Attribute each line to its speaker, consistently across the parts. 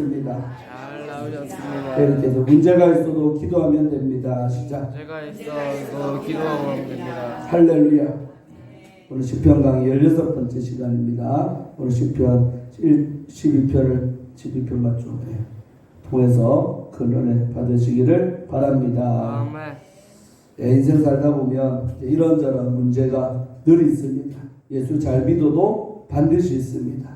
Speaker 1: 잘 나오셨습니다.
Speaker 2: 이렇게 해서 문제가 있어도 기도하면 됩니다. 시작.
Speaker 1: 문제가 있어도 기도하면 됩니다.
Speaker 2: 할렐루야. 오늘 시편 강의 16번째 시간입니다. 오늘 시편 12편을 맞죠? 네. 통해서 큰 은혜 받으시기를 바랍니다.
Speaker 1: 아멘.
Speaker 2: 네, 인생 살다 보면 이런저런 문제가 늘 있습니다. 예수 잘 믿어도 반드시 있습니다.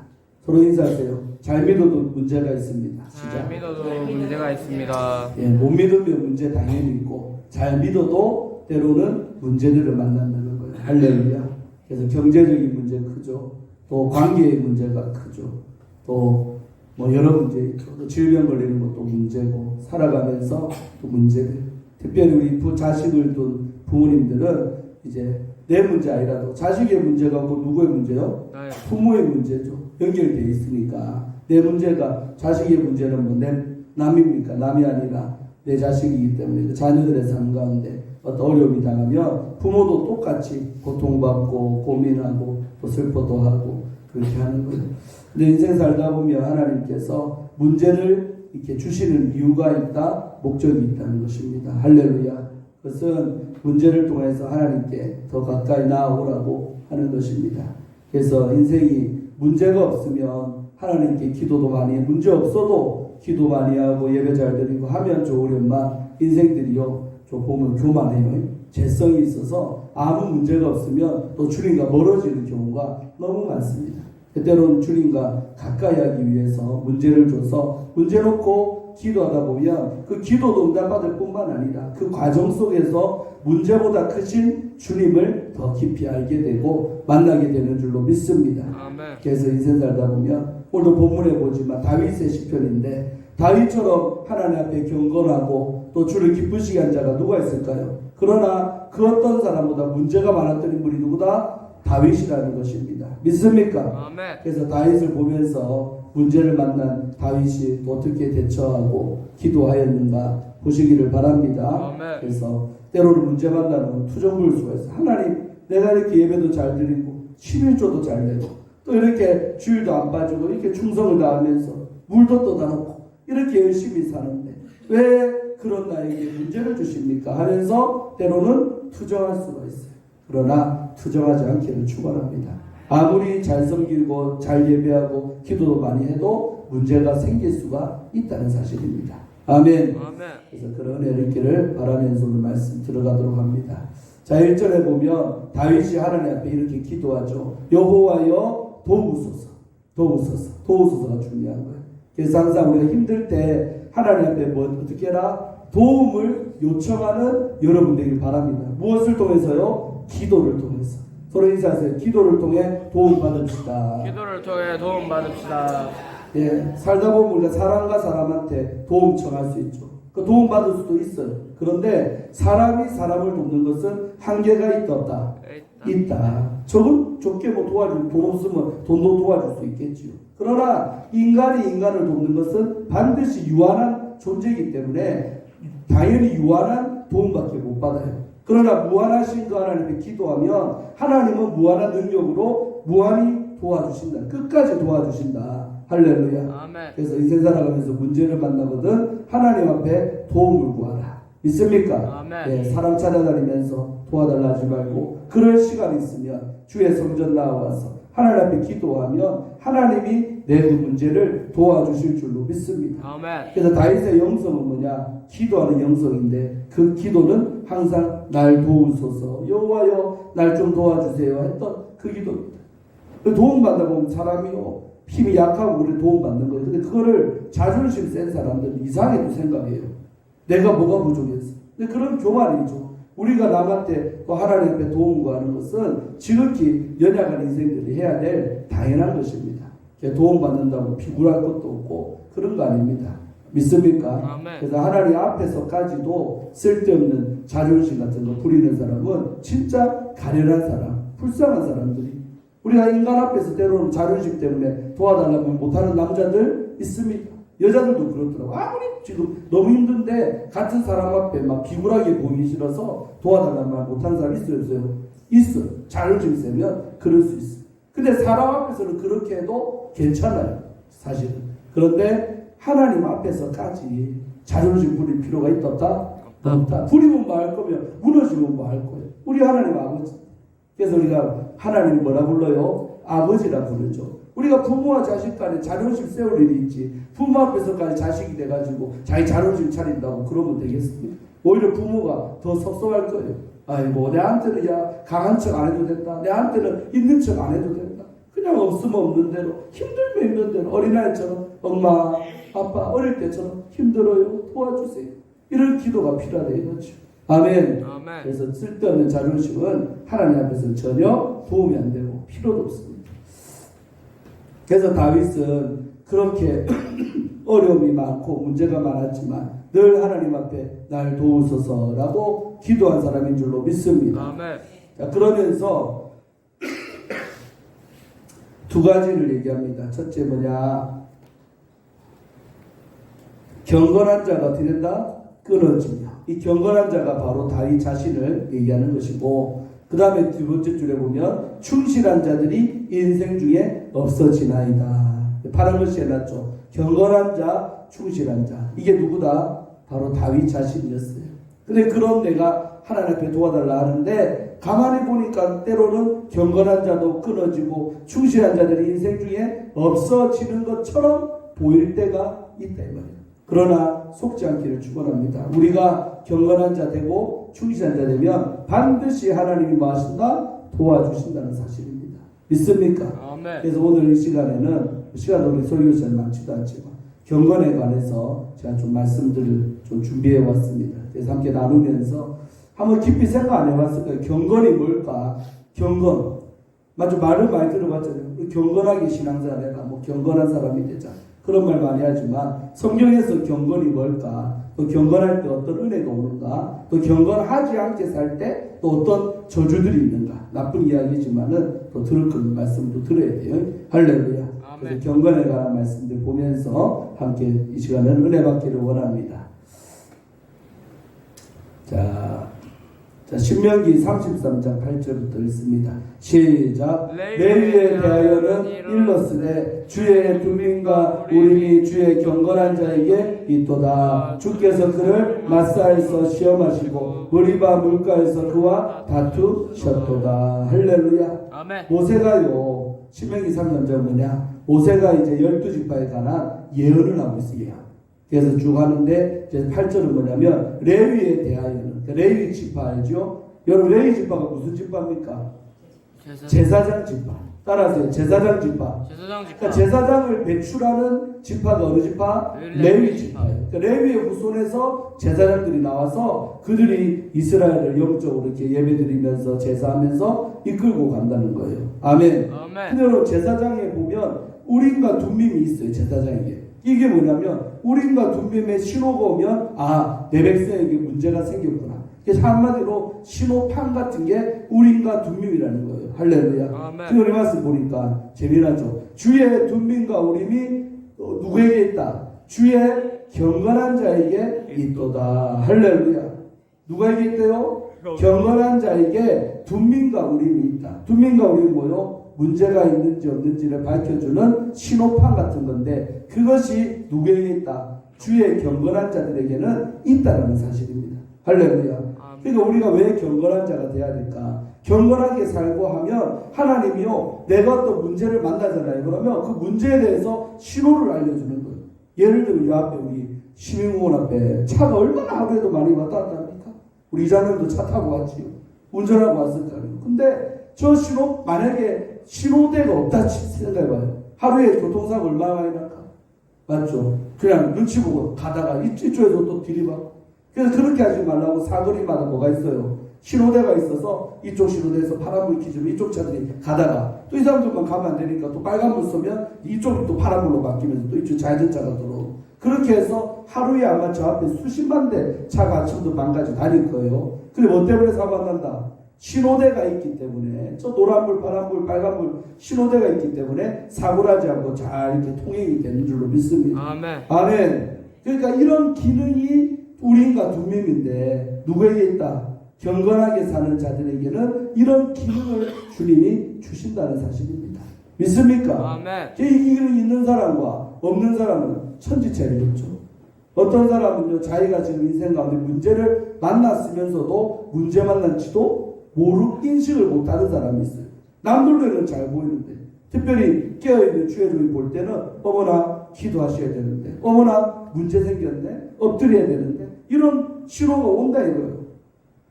Speaker 2: 서로 인사하세요. 잘 믿어도 문제가 있습니다.
Speaker 1: 잘 믿어도 문제가 있습니다.
Speaker 2: 예, 못 믿으면 문제 당연히 있고 잘 믿어도 때로는 문제들을 만난다는 거예요. 할렐루야. 그래서 경제적인 문제 크죠. 또 관계의 문제가 크죠. 또 뭐 여러 문제 있죠. 또 질병 걸리는 것도 문제고 살아가면서 또 문제들. 특별히 우리 자식을 둔 부모님들은 이제 내 문제 아니라도 자식의 문제가 뭐 누구의 문제요? 부모의 문제죠. 연결되어 있으니까 내 문제가 자식의 문제는 뭐 내 남입니까? 남이 아니라 내 자식이기 때문에 그 자녀들의 삶 가운데 어떤 어려움이 당하면 부모도 똑같이 고통받고 고민하고 또 슬퍼도 하고 그렇게 하는 거예요. 근데 인생 살다 보면 하나님께서 문제를 이렇게 주시는 이유가 있다, 목적이 있다는 것입니다. 할렐루야. 그것은 문제를 통해서 하나님께 더 가까이 나아오라고 하는 것입니다. 그래서 인생이 문제가 없으면 하나님께 기도도 많이 해. 문제 없어도 기도 많이 하고 예배 잘 드리고 하면 좋으련만 인생들이요 좀 보면 교만해요. 재성이 있어서 아무 문제가 없으면 또 주님과 멀어지는 경우가 너무 많습니다. 때로는 주님과 가까이 하기 위해서 문제를 줘서 문제 놓고 기도하다 보면 그 기도도 응답받을 뿐만 아니라 그 과정 속에서 문제보다 크신 주님을 더 깊이 알게 되고 만나게 되는 줄로 믿습니다.
Speaker 1: 아멘.
Speaker 2: 그래서 인생 살다 보면 오늘도 본문에 보지만 다윗의 시편인데 다윗처럼 하나님 앞에 경건하고 또 주를 기쁘시게 한 자가 누가 있을까요? 그러나 그 어떤 사람보다 문제가 많았던 인물이 누구다? 다윗이라는 것입니다. 믿습니까?
Speaker 1: 아멘.
Speaker 2: 그래서 다윗을 보면서 문제를 만난 다윗이 어떻게 대처하고 기도하였는가 보시기를 바랍니다.
Speaker 1: 아멘.
Speaker 2: 그래서 때로는 문제 만나면 투정부일 수가 있어요. 하나님 내가 이렇게 예배도 잘 드리고 11조도 잘 내고 또 이렇게 주일도 안 빠지고 이렇게 충성을 다하면서 물도 떠다 놓고 이렇게 열심히 사는데 왜 그런 나에게 문제를 주십니까? 하면서 때로는 투정할 수가 있어요. 그러나 투정하지 않기를 축원합니다. 아무리 잘 섬기고 잘 예배하고 기도도 많이 해도 문제가 생길 수가 있다는 사실입니다. 아멘. 그래서 그런 은혜를 있기를 바라면서 오늘 말씀 들어가도록 합니다. 자, 1절에 보면 다윗이 하나님 앞에 이렇게 기도하죠. 여호와여 도우소서. 도우소서가 중요한 거예요. 그래서 항상 우리가 힘들 때 하나님 앞에 어떻게 해라? 도움을 요청하는 여러분 되길 바랍니다. 무엇을 통해서요? 기도를 통해서. 서로 인사하세요. 기도를 통해 도움 받읍시다.
Speaker 1: 기도를 통해 도움 받읍시다.
Speaker 2: 예, 살다 보면 우리가 사람과 사람한테 도움 청할 수 있죠. 그 도움 받을 수도 있어요. 그런데 사람이 사람을 돕는 것은 한계가 있다 없다? 있다. 적은 좁게 뭐 도와줄 돈 없으면 돈도 도와줄 수 있겠지요. 그러나 인간이 인간을 돕는 것은 반드시 유한한 존재이기 때문에 당연히 유한한 도움밖에 못 받아요. 그러나 무한하신 그 하나님께 기도하면 하나님은 무한한 능력으로 무한히 도와주신다. 끝까지 도와주신다. 할렐루야.
Speaker 1: 아멘.
Speaker 2: 그래서 인생 살아가면서 문제를 만나거든 하나님 앞에 도움을 구하라. 믿습니까?
Speaker 1: 아멘.
Speaker 2: 네, 사람 찾아다니면서 도와달라 하지 말고 그럴 시간이 있으면 주의 성전 나와서 하나님 앞에 기도하면 하나님이 내 그 문제를 도와주실 줄로 믿습니다.
Speaker 1: 아멘.
Speaker 2: 그래서 다윗의 영성은 뭐냐? 기도하는 영성인데 그 기도는 항상 날 도우소서 여호와여 날 좀 도와주세요 했던 그 기도입니다. 그 도움받다 보면 사람이요 힘이 약하고 우리 도움받는 거예요. 근데 그거를 자존심 센 사람들은 이상하게도 생각해요. 내가 뭐가 부족했어. 근데 그런 교만이죠. 우리가 남한테 또 하나님 앞에 도움 구하는 것은 지극히 연약한 인생들이 해야 될 당연한 것입니다. 도움받는다고 비굴할 것도 없고 그런 거 아닙니다. 믿습니까?
Speaker 1: 아멘.
Speaker 2: 그래서 하나님 앞에서까지도 쓸데없는 자존심 같은 거 부리는 사람은 진짜 가련한 사람, 불쌍한 사람들이 우리가 인간 앞에서 때로는 자존심 때문에 도와달라면 못하는 남자들 있습니다. 여자들도 그렇더라고. 아무리 지금 너무 힘든데 같은 사람 앞에 막 비굴하게 보이기 싫어서 도와달라는 말 못하는 사람 있어요? 없어요? 있어. 자존심 세면 그럴 수 있어. 근데 사람 앞에서는 그렇게 해도 괜찮아요. 사실은. 그런데 하나님 앞에서까지 자존심 부릴 필요가 있다 없다? 부리면 뭐 할 거면 무너지면 뭐 할 거예요. 우리 하나님 아버지. 그래서 우리가 하나님 뭐라 불러요? 아버지라 부르죠. 우리가 부모와 자식 간에 자존심 세울 일이 있지. 부모 앞에서까지 자식이 돼가지고 자기 자존심 차린다고 그러면 되겠습니까? 오히려 부모가 더 섭섭할 거예요. 아이고 내한테는 야 강한 척 안 해도 된다. 내한테는 있는 척 안 해도 된다. 그냥 없으면 없는 대로 힘들면 힘든 대로 어린아이처럼 엄마 아빠 어릴 때처럼 힘들어요 도와주세요. 이런 기도가 필요하다 이거죠. 아멘. 그래서 쓸데없는 자존심은 하나님 앞에서 전혀 도움이 안 되고 필요도 없습니다. 그래서 다윗은 그렇게 어려움이 많고 문제가 많았지만 늘 하나님 앞에 날 도우소서라고 기도한 사람인 줄로 믿습니다.
Speaker 1: 아멘.
Speaker 2: 자, 그러면서 두 가지를 얘기합니다. 첫째 뭐냐? 경건한 자가 어떻게 된다? 끊어지냐. 이 경건한 자가 바로 다윗 자신을 얘기하는 것이고, 그 다음에 두 번째 줄에 보면 충실한 자들이 인생 중에 없어지나이다. 파란 글씨 해놨죠. 경건한 자, 충실한 자. 이게 누구다? 바로 다윗 자신이었어요. 근데 그런 내가 하나님 앞에 도와달라 하는데 가만히 보니까 때로는 경건한 자도 끊어지고 충실한 자들이 인생 중에 없어지는 것처럼 보일 때가 있다 이 말이에요. 그러나 속지 않기를 축원합니다. 우리가 경건한 자 되고 충실한 자 되면 반드시 하나님이 뭐 하신다? 도와주신다는 사실입니다. 믿습니까?
Speaker 1: 아멘.
Speaker 2: 그래서 오늘 이 시간에는 시간도 우리 설교시간 많지도 않지만 경건에 관해서 제가 좀 말씀들을 좀 준비해 왔습니다. 그래서 함께 나누면서 한번 깊이 생각 안 해봤을 거예요. 경건이 뭘까? 경건. 맞죠? 말을 많이 들어봤잖아요. 경건하게 신앙생활 해라. 뭐 경건한 사람이 되자. 그런 말 많이 하지만 성경에서 경건이 뭘까? 또 경건할 때 어떤 은혜가 오는가? 또 경건하지 않게 살 때 또 어떤 저주들이 있는가? 나쁜 이야기지만은 또 들을 그런 말씀도 들어야 돼요. 할렐루야. 그래서 경건에 관한 말씀들 보면서 함께 이 시간은 은혜 받기를 원합니다. 자, 신명기 33장 8절부터 읽습니다. 시작. 레위에 대하여는 일렀으되 주의 두민과 우림이 주의 경건한 자에게 있도다. 주께서 그를 마사에서 시험하시고 머리바 물가에서 그와 다투셨도다. 할렐루야.
Speaker 1: 아멘.
Speaker 2: 모세가요, 신명기 3장 뭐냐? 모세가 이제 12지파에 관한 예언을 하고 있어요. 그래서 쭉 하는데 이제 8절은 뭐냐면 레위에 대하여는, 레위 지파 알죠? 여러분 레위 지파가 무슨 지파입니까? 제사장 지파. 따라하세요. 제사장 지파. 그러니까 제사장을 배출하는 지파가 어느 지파? 레위 지파예요. 그러니까 레위의 후손에서 제사장들이 나와서 그들이 이스라엘을 영적으로 이렇게 예배드리면서 제사하면서 이끌고 간다는 거예요. 아멘. 근데 여러분 제사장에 보면 우림과 둠밈이 있어요. 제사장에게. 이게 뭐냐면 우림과 둠밈의 신호가 오면 내 백성에게 문제가 생겼구나. 그래서 한마디로 신호판 같은 게 우림과 둠밈이라는 거예요. 할렐루야. 지금 우리 말씀 보니까 재미나죠. 주의 둠밈과 우림이 누구에게 있다? 주의 경건한 자에게 있도다. 할렐루야. 누구에게 있대요? 경건한 자에게 둠밈과 우림이 있다. 둠밈과 우림이 뭐요? 문제가 있는지 없는지를 밝혀주는 신호판 같은 건데 그것이 누구에게 있다? 주의 경건한 자들에게는 있다는 사실입니다. 할렐루야. 그러니까 우리가 왜 경건한 자가 돼야 될까? 경건하게 살고 하면 하나님이요 내가 또 문제를 만나잖아요. 그러면 그 문제에 대해서 신호를 알려주는 거예요. 예를 들면 이 앞에 우리 시민공원 앞에 차가 얼마나 하루에도 많이 왔다 갔다 합니까? 우리 이장님도 차 타고 왔지요. 운전하고 왔을 거예요. 근데 저 신호 만약에 신호대가 없다 생각해봐요. 하루에 교통사고 얼마나 많이 날까? 맞죠? 그냥 눈치 보고 가다가 이쪽에서 또 들이받고. 그래서 그렇게 하지 말라고 사거리마다 뭐가 있어요? 신호대가 있어서 이쪽 신호대에서 파란불 켜지면 이쪽 차들이 가다가 또 이 사람들만 가면 안 되니까 또 빨간불 쏘면 이쪽이 또 파란불로 바뀌면서 또 이쪽 좌회전차가 들어오고 그렇게 해서 하루에 아마 저 앞에 수십만 대 차가 아침부터 밤까지 다닐 거예요. 근데 뭐 때문에 사고가 난다? 신호대가 있기 때문에 저 노란불, 파란불, 빨간불 신호대가 있기 때문에 사고를 하지 않고 잘 이렇게 통행이 되는 줄로 믿습니다. 아멘. 그러니까 이런 기능이 우림과 둠밈인데 누구에게 있다? 경건하게 사는 자들에게는 이런 기능을 주님이 주신다는 사실입니다. 믿습니까?
Speaker 1: 아멘.
Speaker 2: 이 기능이 있는 사람과 없는 사람은 천지차이였죠. 어떤 사람은요, 자기가 지금 인생 가운데 문제를 만났으면서도 문제 만난지도 인식을 못하는 사람이 있어요. 남들로는 잘 보이는데, 특별히 깨어있는 주의 종이 볼 때는 어머나 기도하셔야 되는데, 어머나 문제 생겼네, 엎드려야 되는데, 이런 신호가 온다 이거예요.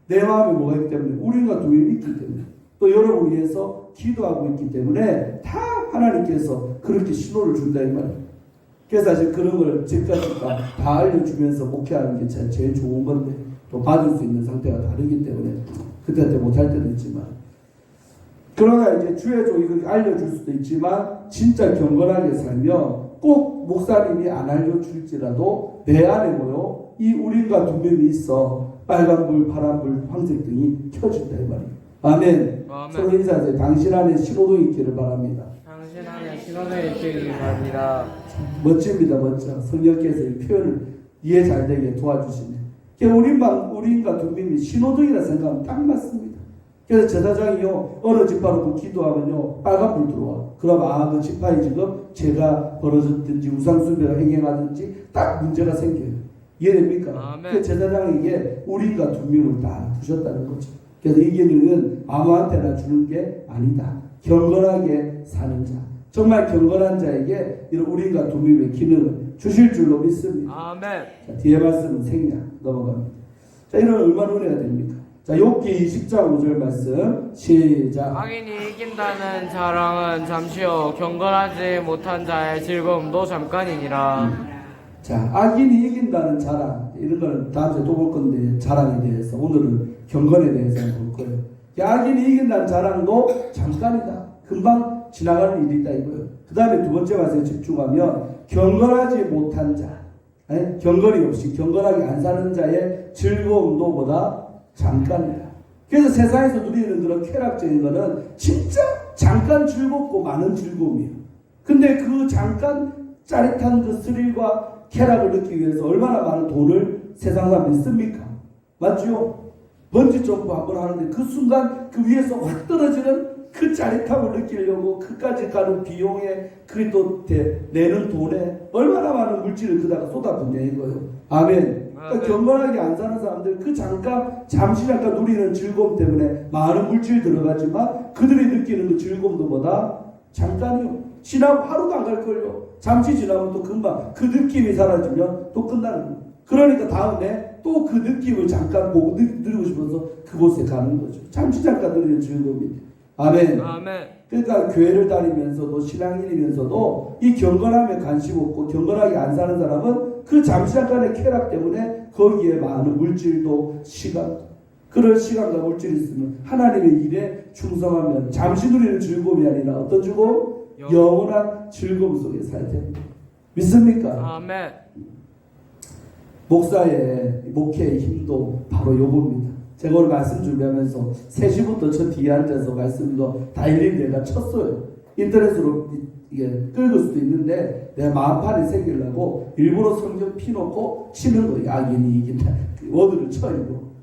Speaker 2: 내 마음에 뭐가 있기 때문에, 우리가 두에 있기 때문에, 또 여러분을 위해서 기도하고 있기 때문에 다 하나님께서 그렇게 신호를 준다 이 말이에요. 그래서 사실 그런 걸 지금까지 다 알려주면서 목회하는 게 제일 좋은 건데, 또 받을 수 있는 상태가 다르기 때문에 그때한테 못할 때도 있지만, 그러나 이제 주의 종이 그렇게 알려줄 수도 있지만 진짜 경건하게 살면 꼭 목사님이 안 알려줄지라도 내 안에 뭐요? 이 우린과 두 명이 있어 빨간불, 파란불, 황색등이 켜진다 이 말이에요. 아멘. 서로 인사하세요. 당신 안에 신호등이 있기를 바랍니다.
Speaker 1: 당신 안에 신호등이 있기를 바랍니다.
Speaker 2: 멋집니다. 멋져. 성령께서 이 표현을 이해 잘 되게 도와주시네. 우리인과 두 명이 신호등이라 생각하면 딱 맞습니다. 그래서 제사장이요, 어느 집화놓고 기도하면요, 빨간불 들어와. 그럼 그 집화에 지금 죄가 벌어졌든지 우상숭배가 행행하든지 딱 문제가 생겨요. 이해됩니까? 그 제사장에게 우리가 두 명을 다 두셨다는 거죠. 그래서 이 기능은 아무한테나 주는 게 아니다. 경건하게 사는 자. 정말 경건한 자에게 이런 우리가 두 명의 기능을 주실 줄로 믿습니다.
Speaker 1: 아멘.
Speaker 2: 자, 뒤에 말씀은 생략 넘어갑니다. 자, 이런 얼마나 은혜가 됩니까? 자, 욥기 20장 5절 말씀 시작.
Speaker 1: 악인이 이긴다는 자랑은 잠시요 경건하지 못한 자의 즐거움도 잠깐이니라.
Speaker 2: 자, 악인이 이긴다는 자랑, 이런 거는 다음 주에 또 볼 건데, 자랑에 대해서 오늘은 경건에 대해서 볼 거예요. 악인이 이긴다는 자랑도 잠깐이다. 금방 지나가는 일이다 이거예요. 그 다음에 두 번째 말씀에 집중하면 경건하지 못한 자, 경건이 없이 경건하게 안 사는 자의 즐거움도 보다 잠깐이다. 그래서 세상에서 누리는 그런 쾌락적인 거는 진짜 잠깐 즐겁고 많은 즐거움이에요. 근데 그 잠깐 짜릿한 그 스릴과 쾌락을 느끼기 위해서 얼마나 많은 돈을 세상 사람들이 씁니까? 맞죠? 번지 점프 한번 하는데 그 순간 그 위에서 확 떨어지는 그 짜릿함을 느끼려고 그까지 가는 비용에 그게 또 내는 돈에 얼마나 많은 물질을 그다가 쏟아붓냐 이거예요. 아멘. 그러니까 경건하게 안 사는 사람들 그 잠시 잠깐 누리는 즐거움 때문에 많은 물질 들어가지만 그들이 느끼는 그 즐거움도 보다 잠깐이요. 지나고 하루도 안 갈걸요. 잠시 지나면 또 금방 그 느낌이 사라지면 또 끝나는 거예요. 그러니까 다음에 또 그 느낌을 잠깐 보고 누리고 싶어서 그곳에 가는 거죠. 잠시 잠깐 누리는 즐거움인데. 아멘.
Speaker 1: 아멘.
Speaker 2: 그러니까 교회를 다니면서도 신앙인이면서도 이 경건함에 관심 없고 경건하게 안 사는 사람은 그 잠시 잠깐의 쾌락 때문에 거기에 많은 물질도 시간도 그런 시간과 물질이 있으면 하나님의 일에 충성하면 잠시 누리는 즐거움이 아니라 어떤 즐거움? 영원한 즐거움 속에 살야 됩니다. 믿습니까?
Speaker 1: 아멘.
Speaker 2: 목회의 힘도 바로 요겁니다. 제가 오늘 말씀 준비하면서 3시부터 저 뒤에 앉아서 말씀도 다 일일이 내가 쳤어요. 인터넷으로 이게 끌을 수도 있는데 내 마음판에 새기려고 일부러 성경 피놓고 치는 거예요. 악인이 이긴다. 워드를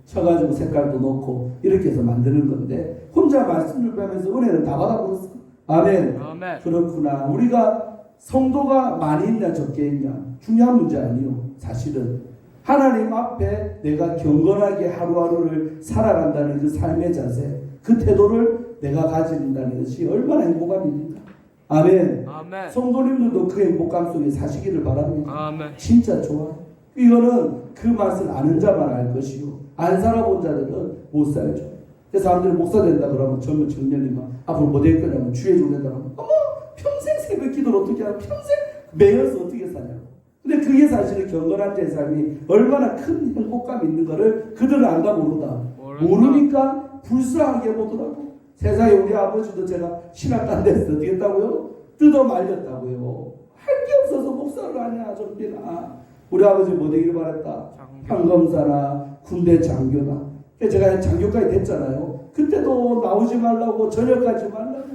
Speaker 2: 쳐가지고 색깔도 넣고 이렇게 해서 만드는 건데 혼자 말씀 준비하면서 은혜는 다 받아버렸어. 아멘.
Speaker 1: 아멘.
Speaker 2: 그렇구나. 우리가 성도가 많이 있냐 적게 있냐 중요한 문제 아니요. 사실은 하나님 앞에 내가 경건하게 하루하루를 살아간다는 그 삶의 자세, 그 태도를 내가 가진다는 것이 얼마나 행복한 일인가. 아멘.
Speaker 1: 아멘.
Speaker 2: 성도님들도 그 행복감 속에 사시기를 바랍니다.
Speaker 1: 아멘.
Speaker 2: 진짜 좋아. 이거는 그 맛을 아는 자만 알 것이요. 안 살아본 자들은 못 살죠. 그래서 사람들이 목사 된다 그러면 젊은 청년이면 앞으로 뭐 될 거냐면 주의 종 된다 그러면 어머 평생 새벽 기도를 어떻게 하냐 평생 매여서 어떻게 사냐고. 근데 그게 사실은 경건한 자의 삶이 얼마나 큰 행복감이 있는 거를 그들은 안다 모른다. 모르니까 불쌍하게 보더라고. 세상에 우리 아버지도 제가 신학단 됐어. 어떻게 했다고요? 뜯어 말렸다고요. 할 게 없어서 목사를 하냐 정비나. 우리 아버지 뭐 되기를 바랬다. 판검사나 군대 장교나. 제가 장교까지 됐잖아요. 그때도 나오지 말라고 전역하지 말라고.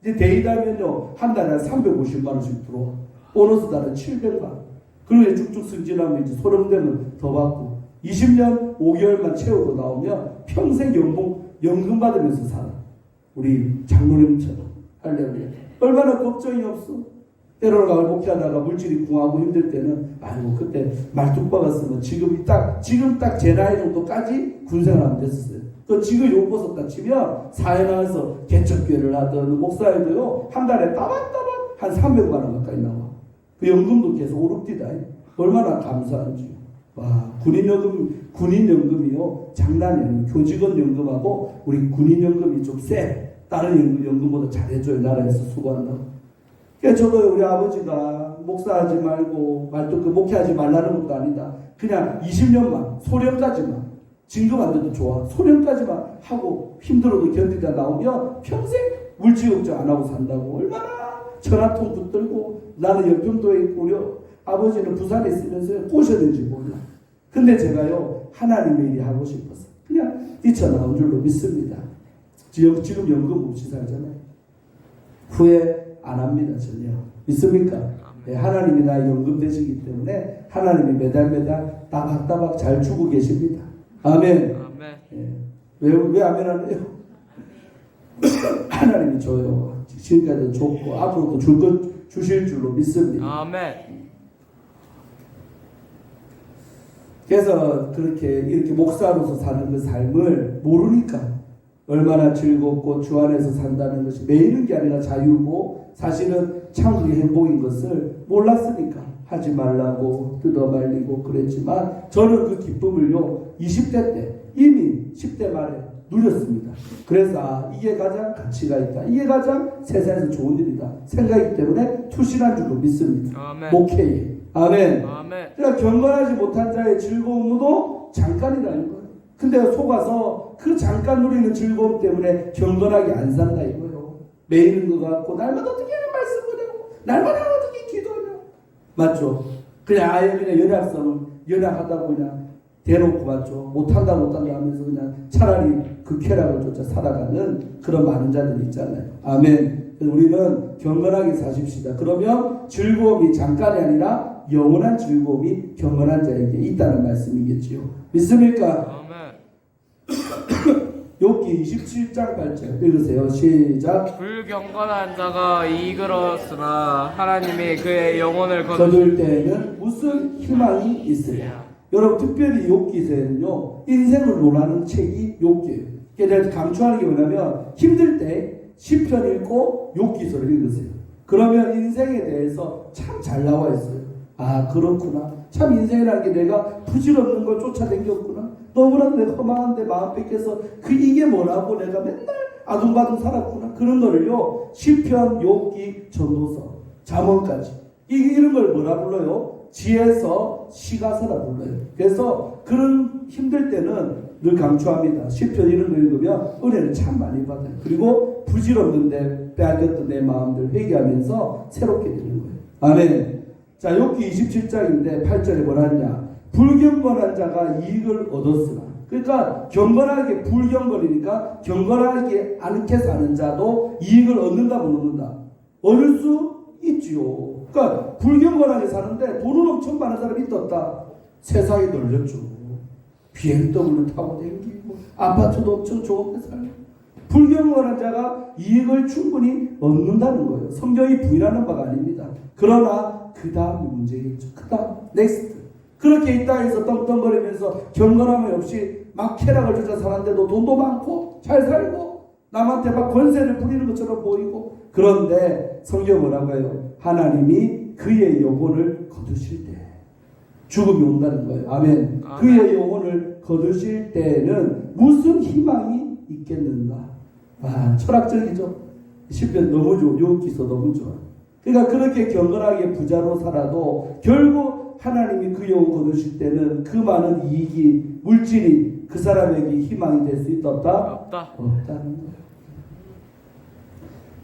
Speaker 2: 이제 대의다면요 한 달에 350만 원씩 들어와. 보너스 달은 700만 원. 그리고 쭉쭉 승진하면 이제 소령되면 더 받고 20년 5개월만 채우고 나오면 평생 연금 받으면서 살아. 우리 장로님처럼 할렐루야. 얼마나 걱정이 없어. 때로는 가을 목회하다가 물질이 궁하고 힘들 때는 아이고 그때 말뚝 박았으면 지금 딱 제 나이 정도까지 군생활하면 됐었어요. 또 지금 요 벗었다 치면 사회 나와서 개척교회를 하든 목사님도요 한 달에 따박따박 한 300만 원 가까이 나와. 그 연금도 계속 오릅디다. 얼마나 감사한지. 와, 군인연금이요 장난이 아니에요. 교직원 연금하고 우리 군인연금이 좀 세. 다른 연금보다 잘해줘요. 나라에서 수고한다고. 그러니까 저도 우리 아버지가 목사하지 말고 말도 그 목회하지 말라는 것도 아니다. 그냥 20년만 소령까지만 진급 안 돼도 좋아. 소령까지만 하고 힘들어도 견디다 나오면 평생 물질 걱정 안 하고 산다고. 얼마나 전화통 붙들고 나는 연평도에 있고 우리 아버지는 부산에 있으면서 꼬셔야될지 몰라. 근데 제가요 하나님의 일이 하고 싶어서 그냥 뛰쳐나온 줄로 믿습니다. 지금 연금 없이 살잖아요. 후회 안 합니다. 전혀. 믿습니까? 네, 하나님이 나의 연금 되시기 때문에 하나님이 매달 따박따박 잘 주고 계십니다. 아멘. 네. 왜 아멘 안 해요? 하나님이 줘요. 지금까지도 줬고 앞으로도 주실 줄로 믿습니다.
Speaker 1: 아멘.
Speaker 2: 그래서 이렇게 목사로서 사는 그 삶을 모르니까 얼마나 즐겁고 주 안에서 산다는 것이 매이는 게 아니라 자유고 사실은 참 그게 행복인 것을 몰랐으니까 하지 말라고 뜯어말리고 그랬지만 저는 그 기쁨을요 20대 때 이미 10대 말에 누렸습니다. 그래서 이게 가장 가치가 있다. 이게 가장 세상에서 좋은 일이다. 생각이기 때문에 투신한 줄로 믿습니다.
Speaker 1: 아멘.
Speaker 2: 목회에. 아멘.
Speaker 1: 아멘.
Speaker 2: 그러니까 경건하지 못한 자의 즐거움도 잠깐이라는 거예요. 근데 속아서 그 잠깐 누리는 즐거움 때문에 경건하게 안 산다 이거예요. 매이는 것 같고 날마다 어떻게 말씀 보내고 날마다 어떻게 기도하냐. 맞죠? 그냥 아예 그냥 연약하다고 그냥 대놓고 맞죠. 못한다 하면서 그냥 차라리 그 쾌락을 쫓아 살아가는 그런 많은 자들이 있잖아요. 아멘. 우리는 경건하게 사십시다. 그러면 즐거움이 잠깐이 아니라 영원한 즐거움이 경건한 자에게 있다는 말씀이겠지요. 믿습니까?
Speaker 1: 아멘.
Speaker 2: 욥기 27장 8절 읽으세요. 시작.
Speaker 1: 불경건한 자가 이익을 얻었으나 하나님이 그의 영혼을
Speaker 2: 거둘 때에는 무슨 희망이 있으랴. 여러분 특별히 욥기서에는요 인생을 논하는 책이 욥기예요. 그래서 강조하는 게 뭐냐면 힘들 때 시편 읽고 욥기서를 읽으세요. 그러면 인생에 대해서 참 잘 나와 있어요. 아 그렇구나. 참 인생이라는 게 내가 부질없는 걸 쫓아다녔구나. 너무나도 내가 허망한데 마음 뺏겨서 이게 뭐라고 내가 맨날 아둥바둥 살았구나. 그런 거를요 시편, 욥기, 전도서, 잠언까지 이런 걸 뭐라 불러요? 지혜서, 시가서라 불러요. 그래서 그런 힘들 때는 늘 강조합니다. 시편 이런 거 읽으면 은혜를 참 많이 받아요. 그리고 부질없는데 빼앗겼던 내 마음들 회개하면서 새롭게 되는 거예요. 아멘. 자, 욥기 27장인데 8절에 뭐라 하냐? 불경건한 자가 이익을 얻었으나. 그러니까 경건하게 불경건이니까 경건하게 않게 사는 자도 이익을 얻는다 못 얻는다? 얻을 수 있지요. 그러니까 불경건하게 사는데 돈은 엄청 많은 사람이 있었다. 세상이 널렸죠. BMW 타고 다니고 아파트도 엄청 좋은데 살고. 불경건한 자가 이익을 충분히 얻는다는 거예요. 성경이 부인하는 바가 아닙니다. 그러나 그 다음이 문제겠죠. 그 다음 넥스트. 그렇게 이 땅에서 떵떵거리면서 경건함이 없이 막 쾌락을 쫓아 사는데도 돈도 많고 잘 살고 남한테 막 권세를 부리는 것처럼 보이고. 그런데 성경 뭐라고 해요? 하나님이 그의 영혼을 거두실 때 죽음이 온다는 거예요. 아멘. 그의 영혼을 거두실 때에는 무슨 희망이 있겠는가? 아, 철학적이죠. 시편 너무 좋아. 욥기서 너무 좋아. 그러니까 그렇게 경건하게 부자로 살아도 결국 하나님이 그 영혼 거두실 때는 그 많은 이익이 물질이 그 사람에게 희망이 될 수 있다 없다? 없다는 거예요.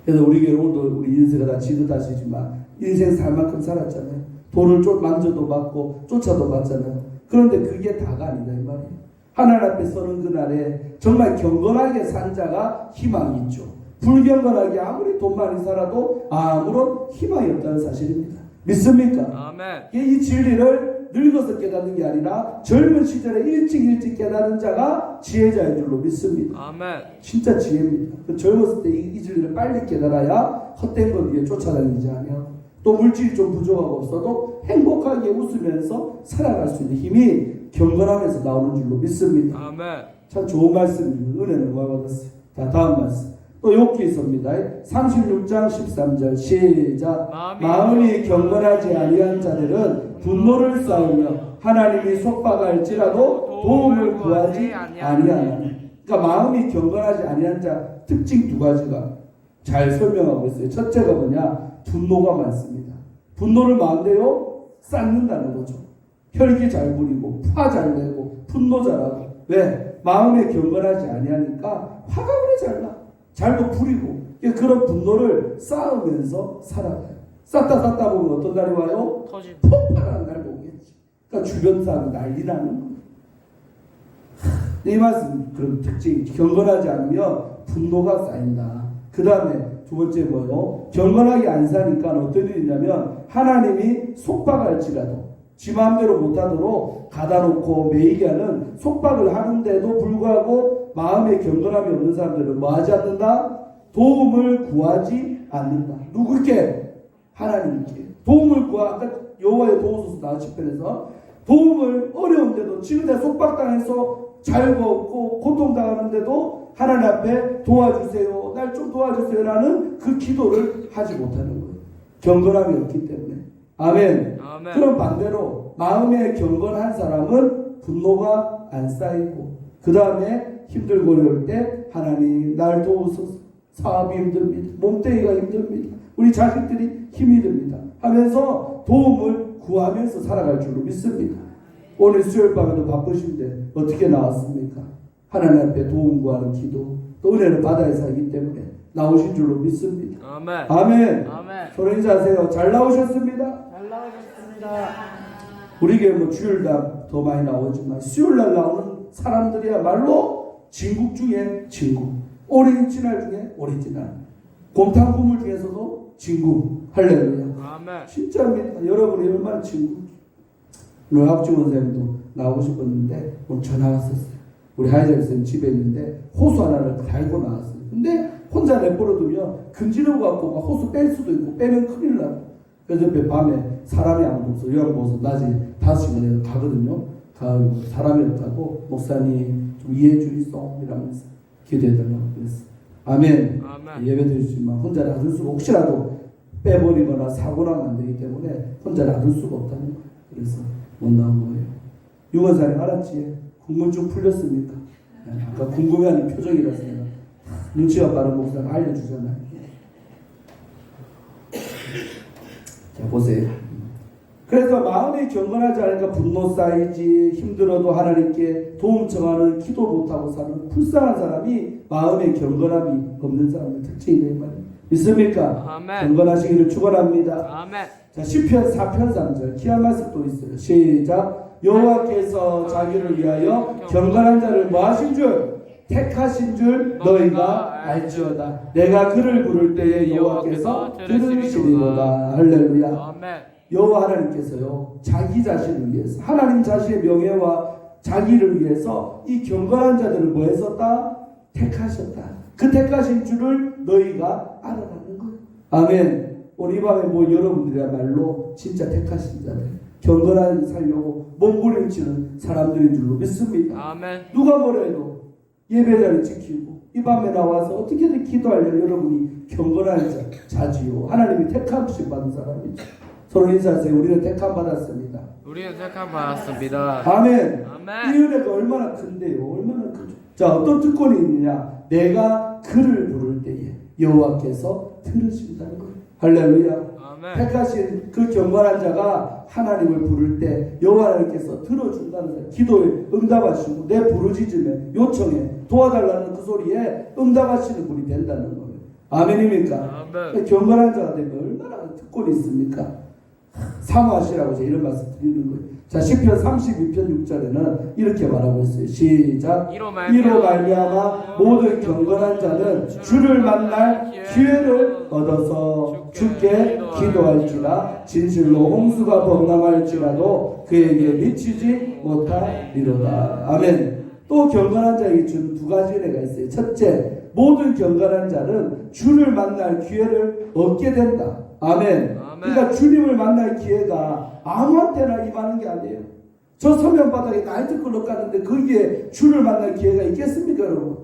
Speaker 2: 그래서 우리 교회도 우리 인생을 다 지긋하시지만 인생 살 만큼 살았잖아요. 돈을 만져도 받고 쫓아도 받잖아요. 그런데 그게 다가 아니다 이 말이에요. 하나님 앞에 서는 그날에 정말 경건하게 산 자가 희망이 있죠. 불경건하게 아무리 돈 많이 살아도 아무런 희망이 없다는 사실입니다. 믿습니까?
Speaker 1: 아멘.
Speaker 2: 이 진리를 늙어서 깨닫는 게 아니라 젊은 시절에 일찍 깨닫는 자가 지혜자인 줄로 믿습니다.
Speaker 1: 아멘.
Speaker 2: 진짜 지혜입니다. 그 젊었을 때 이 진리를 빨리 깨달아야 헛된 것 위에 쫓아다니지 않으며 또 물질이 좀 부족하고 없어도 행복하게 웃으면서 살아갈 수 있는 힘이 경건함에서 나오는 줄로 믿습니다.
Speaker 1: 아멘.
Speaker 2: 참 좋은 말씀입니다. 은혜를 받았어요. 자, 다음 말씀. 또 욥기서입니다. 36장 13절 시작. 마음이 경건하지 아니한 자들은 분노를 쌓으며 하나님이 속박할지라도 도움을 구하지 아니하나니. 그러니까 마음이 경건하지 아니한 자 특징 두 가지가 잘 설명하고 있어요. 첫째가 뭐냐? 분노가 많습니다. 분노를 마음대로 쌓는다는 거죠. 혈기 잘 부리고 화 잘 내고 분노 잘하고. 왜? 마음에 경건하지 아니하니까 화가 그래 잘 나. 잘도 부리고. 그런 분노를 쌓으면서 살아가요. 쌓다 보면 어떤 날이 와요?
Speaker 1: 터진.
Speaker 2: 폭발하는 날이 오겠지. 그러니까 주변 사람 난리 나는 거예요. 이 말씀 그런 특징이 경건하지 않으면 분노가 쌓인다. 그 다음에 두 번째 뭐예요? 경건하게 안 사니까 어떤 일이 있냐면 하나님이 속박할지라도 지 마음대로 못하도록 가다놓고 매이게 하는 속박을 하는데도 불구하고 마음에 경건함이 없는 사람들은 뭐 하지 않는다? 도움을 구하지 않는다. 누구께? 하나님께. 도움을 아까 여호와의 도우소서 나와 10편에서 도움을 어려운데도 지금 내가 속박당해서 잘 먹고 고통당하는데도 하나님 앞에 도와주세요. 날 좀 도와주세요. 라는 그 기도를 하지 못하는 거예요. 경건함이 없기 때문에. 아멘.
Speaker 1: 아멘.
Speaker 2: 그럼 반대로 마음에 경건한 사람은 분노가 안 쌓이고 그 다음에 힘들고 어려울 때 하나님 날 도우소서. 사업이 힘듭니다. 몸뚱이가 힘듭니다. 우리 자식들이 힘이 듭니다. 하면서 도움을 구하면서 살아갈 줄로 믿습니다. 오늘 수요일 밤에도 바쁘신데 어떻게 나왔습니까? 하나님 앞에 도움 구하는 기도 또 은혜를 받아야 살기 때문에 나오신 줄로 믿습니다.
Speaker 1: 아멘.
Speaker 2: 아멘.
Speaker 1: 아멘.
Speaker 2: 서로 인사하세요. 잘 나오셨습니다.
Speaker 1: 잘 나오셨습니다.
Speaker 2: 우리 교회 뭐 주일날 더 많이 나오지만 수요일날 나오는 사람들이야말로 진국 중에 진국, 오리지널 중에 오리지널, 곰탕 국물 중에서도 진국. 할렐루야.
Speaker 1: 아멘.
Speaker 2: 진짜입니다. 여러분이 얼마나 진국. 오늘 학주원 선생님도 나오고 싶었는데 오늘 전화 왔었어요. 우리 하이자 선생님 집에 있는데 호수 하나를 달고 나왔어요. 근데 혼자 내버려두면 금지르고 갖고 막 호수 뺄 수도 있고 빼면 큰일 나고. 그래서 옆에 밤에 사람이 아무도 없어. 요양 보고서 낮에 5시간에 가거든요. 사람이 없다고 목사님 좀 이해해 주이소 이러면서 기도해달라고 그랬어요. 아멘.
Speaker 1: 아멘.
Speaker 2: 예배 드리지만 혼자 놔둘 수가 없이라도 빼버리거나 사고 나면 안 되기 때문에 혼자 놔둘 수가 없다는 거예요. 그래서 못 나온 거예요. 유언사님 알았지? 궁금증 풀렸습니까? 아까 궁금해하는 표정이라서 내가 눈치가 빠른 목사가 알려주잖아요. 자 보세요. 그래서 마음이 경건하지 않으니까 분노 쌓이지 힘들어도 하나님께 도움 청하는 기도 못하고 사는 불쌍한 사람이 마음에 경건함이 없는 사람의 특징이다 이 말이에요. 믿습니까?
Speaker 1: 아멘.
Speaker 2: 경건하시기를 축원합니다.
Speaker 1: 아멘.
Speaker 2: 자, 시편 4편 3절 귀한 말씀 또 있어요. 시작. 여호와께서 자기를 위하여 경건한 자를 뭐 하신 줄? 택하신 줄 너희가 알지어다. 내가 그를 부를 때에 여호와께서 들으시리로다. 할렐루야.
Speaker 1: 아멘.
Speaker 2: 여호와 하나님께서요 자기 자신을 위해서 하나님 자신의 명예와 자기를 위해서 이 경건한 자들을 뭐 했었다? 택하셨다. 그 택하신 줄을 너희가 알아가는 거예요. 아멘. 오늘 이 밤에 뭐 여러분들이야말로 진짜 택하신 자들 경건한 살려고 몸부림치는 사람들인 줄로 믿습니다.
Speaker 1: 아멘.
Speaker 2: 누가 뭐래도 예배자를 지키고 이 밤에 나와서 어떻게든 기도하려는 여러분이 경건한 자지요. 하나님이 택함씩 받은 사람이죠. 서로 인사하세요. 우리는 택함 받았습니다.
Speaker 1: 우리는 택함 받았습니다.
Speaker 2: 아멘.
Speaker 1: 아멘.
Speaker 2: 이 은혜가 얼마나 큰데요. 얼마나 크죠. 자, 어떤 특권이 있느냐. 내가 그를 부를 때에 여호와께서 들으신다는 거예요. 할렐루야.
Speaker 1: 아멘.
Speaker 2: 택하신 그 경건한 자가 하나님을 부를 때 여호와 하나님께서 들어준다는 거예요. 기도에 응답하시고 내 부르짖음에 요청에 도와달라는 그 소리에 응답하시는 분이 된다는 거예요. 아멘입니까?
Speaker 1: 아멘.
Speaker 2: 경건한 자가 되면 얼마나 특권이 있습니까? 사모하시라고 제가 이런 말씀 드리는 거예요. 자, 시편 32편 6절에는 이렇게 말하고 있어요. 시작. 이로 말미암아 모든 경건한 자는 주를 만날 기회를 얻어서 주께 기도할지라 진실로 홍수가 범람할지라도 그에게 미치지 못하리로다. 아멘. 또 경건한 자에게 주는 두 가지 은혜가 있어요. 첫째, 모든 경건한 자는 주를 만날 기회를 얻게 된다. 아멘. 그러니까 주님을 만날 기회가 아무한테나 임하는 게 아니에요. 저 서면바닥에 나이트클럽 가는데 거기에 주를 만날 기회가 있겠습니까, 여러분?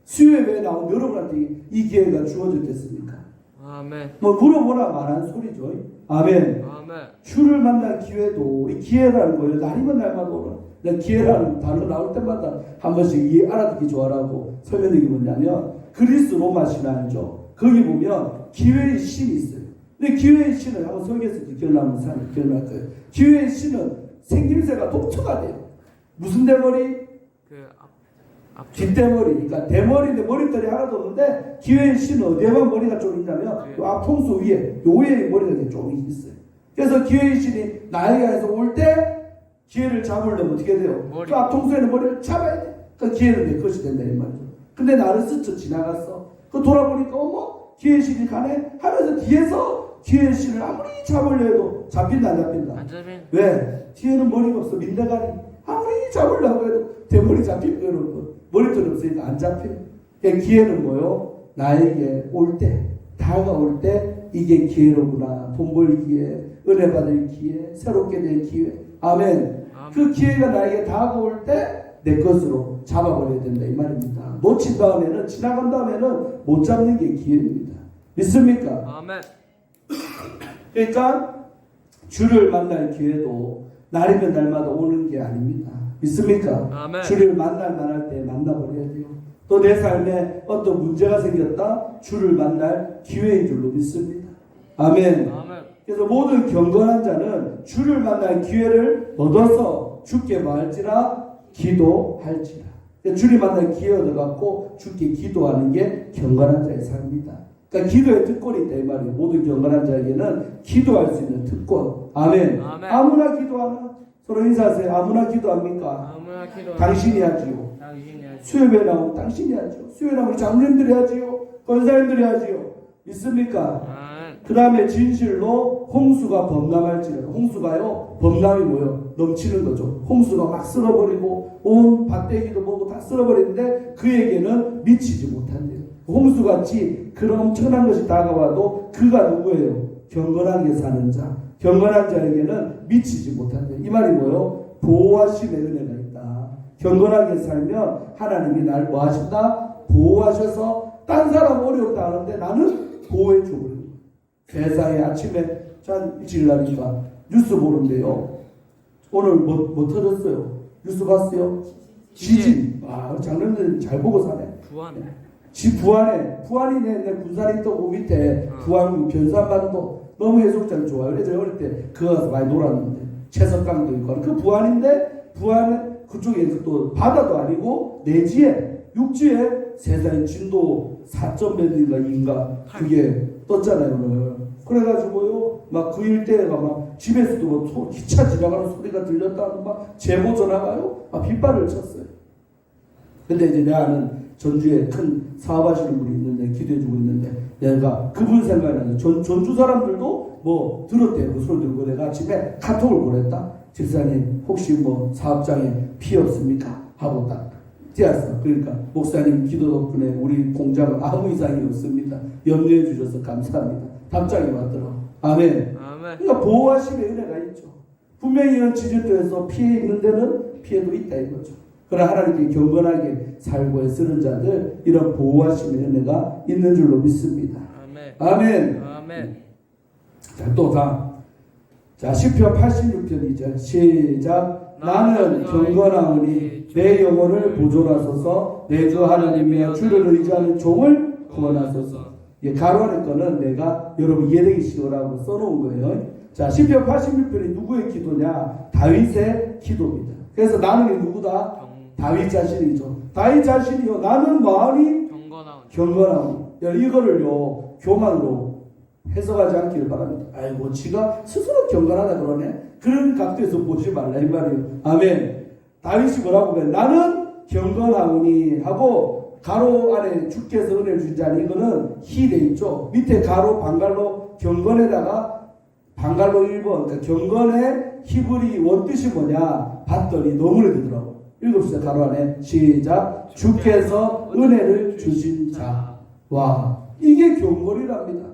Speaker 2: 수요예배에 나온 여러분한테 이 기회가 주어졌겠습니까?
Speaker 1: 아멘.
Speaker 2: 뭐 물어보나 말한 소리죠. 아멘. 주를 만날 기회도 이 기회라는 거예요. 날이면 날마다 오는. 내가 기회라는 단어 나올 때마다 한 번씩 알아듣기 좋아라고 설명드리기 뭐냐면 그리스 로마 신화 알죠? 거기 보면 기회의 신이 있어요. 근데 기회의 신을 한번 설교했을 때 기억나는 사람 기억날 거예요. 기회의 신은 생김새가 독특하대요. 무슨 대머리? 뒷대머리. 그러니까 대머리인데 머리털이 하나도 없는데 기회의 신은 어디에만 머리가 좀 있냐면 요 앞통수 위에 요 위에 머리가 좀 있어요. 그래서 기회의 신이 나에게서 올 때 기회를 잡으려면 어떻게 돼요? 그 앞통수에는 머리를 잡아야 돼. 그 기회는 내 것이 된다 이 말이죠. 근데 나를 스쳐 지나갔어. 그 돌아보니까 어머 기회의 신이 가네 하면서 뒤에서 기회의 신을 아무리 잡으려 해도 잡힌다 안 잡힌다?
Speaker 1: 안 잡힌.
Speaker 2: 왜? 뒤에는 머리가 없어. 민다가리. 아무리 잡으려고 해도 대머리 잡히고 여러분. 머리털이 없으니까 안 잡혀. 그러니까 기회는 뭐요? 나에게 올 때, 다가올 때 이게 기회로구나. 돈 벌 기회, 은혜 받을 기회, 새롭게 될 기회. 아멘. 그 기회가 나에게 다가올 때 내 것으로 잡아버려야 된다 이 말입니다. 놓친 다음에는 지나간 다음에는 못 잡는 게 기회입니다. 믿습니까?
Speaker 1: 아멘.
Speaker 2: 그러니까 주를 만날 기회도 날이면 날마다 오는 게 아닙니다. 믿습니까?
Speaker 1: 아멘.
Speaker 2: 주를 만날 때 만나버려야 돼요. 또 내 삶에 어떤 문제가 생겼다 주를 만날 기회인 줄로 믿습니다. 아멘. 그래서 모든 경건한 자는 주를 만날 기회를 얻어서 주께 말할지라 기도할지라. 주를 만날 기회 얻어갖고 주께 기도하는 게 경건한 자의 삶입니다. 그러니까 기도의 특권이 있다 이 말이에요. 모든 경건한 자에게는 기도할 수 있는 특권. 아멘. 아무나 기도하나? 서로 인사하세요. 아무나 기도합니까?
Speaker 1: 아무나 기도.
Speaker 2: 당신이 하지요.
Speaker 1: 당신이 하지요.
Speaker 2: 수요일에 나오면 당신이 하죠. 수요일에 나오면 장로님들이 하지요. 권사님들이 하지요. 있습니까? 그 다음에 진실로 홍수가 범람할지라도. 홍수가요 범람이 뭐예요? 넘치는 거죠. 홍수가 막 쓸어버리고 온 밭대기도 뭐고 다 쓸어버리는데 그에게는 미치지 못한대요. 홍수같이 그런 엄청난 것이 다가와도 그가 누구예요? 경건하게 사는 자. 경건한 자에게는 미치지 못한대요. 이 말이 뭐예요? 보호하심의 은혜가 있다. 경건하게 살면 하나님이 날 뭐 하신다? 보호하셔서 딴 사람 어렵다 하는데 나는 보호해 주고 세상에 아침에 전 일찍 일어나니까 뉴스 보는데요. 오늘 뭐 터졌어요? 뉴스 봤어요? 지진. 아, 장로님들 잘 보고 사네. 부안이 내 군산이 또 그 밑에 부안 변산반도 너무 해수욕장 좋아요. 그래서 어릴 때 그거 가서 많이 놀았는데 채석강도 있고 그 부안인데 부안은 그쪽에 또 바다도 아니고 내지에 육지에 세상에 진도 4.몇 인가 2인가 그게 떴잖아요 오늘. 그래가지고요 막 그 일대가 막 집에서도 뭐 기차 지나가는 소리가 들렸다는 막 제보 전화가요 막 빗발을 쳤어요. 근데 이제 내 아는 전주에 큰 사업하시는 분이 있는데 기도해주고 있는데 내가 그분 생각나서 전주 사람들도 뭐 들었대요. 그 소리 들고 내가 아침에 카톡을 보냈다. 집사님 혹시 뭐 사업장에 피해 없습니까? 하고 딱 띄었어. 그러니까 목사님 기도 덕분에 우리 공장은 아무 이상이 없습니다. 염려해 주셔서 감사합니다. 답장이 왔더라고. 아멘. 그러니까 보호하심의 은혜가 있죠. 분명히 이런 지진도에서 피해 있는 데는 피해도 있다 이거죠. 그러나 하나님께 경건하게 살고 애쓰는 자들 이런 보호하심의 은혜가 있는 줄로 믿습니다. 아멘. 자, 또 다음. 자, 시편 86편 2절 시작. 나는 경건하오니 내 영혼을 보존하소서. 내 주 하나님이여 주를 의지하는 종을 구원하소서. 가로 안에 거는 내가 여러분 이해되기 쉬우라고 써놓은 거예요. 자, 시편 86편이 누구의 기도냐? 다윗의 기도입니다. 그래서 나는 누구다? 다윗 자신이죠. 다윗 자신이요. 나는 마음이 경건하오. 이거를요 교만으로 해석하지 않기를 바랍니다. 아이고 지가 스스로 경건하다 그러네. 그런 각도에서 보지 말라 이 말이에요. 아멘. 다윗이 뭐라고 그래? 나는 경건하오니 하고 가로 안에 주께서 은혜를 주지 않은 이거는 히 돼 있죠. 밑에 가로 반갈로 경건에다가 반갈로 1번 그러니까 경건의 히브리 원뜻이 뭐냐 봤더니 너무나 되더라고. 읽읍시다. 가로 안에 시작. 주께서 은혜를 주신 자. 와 이게 경건이랍니다.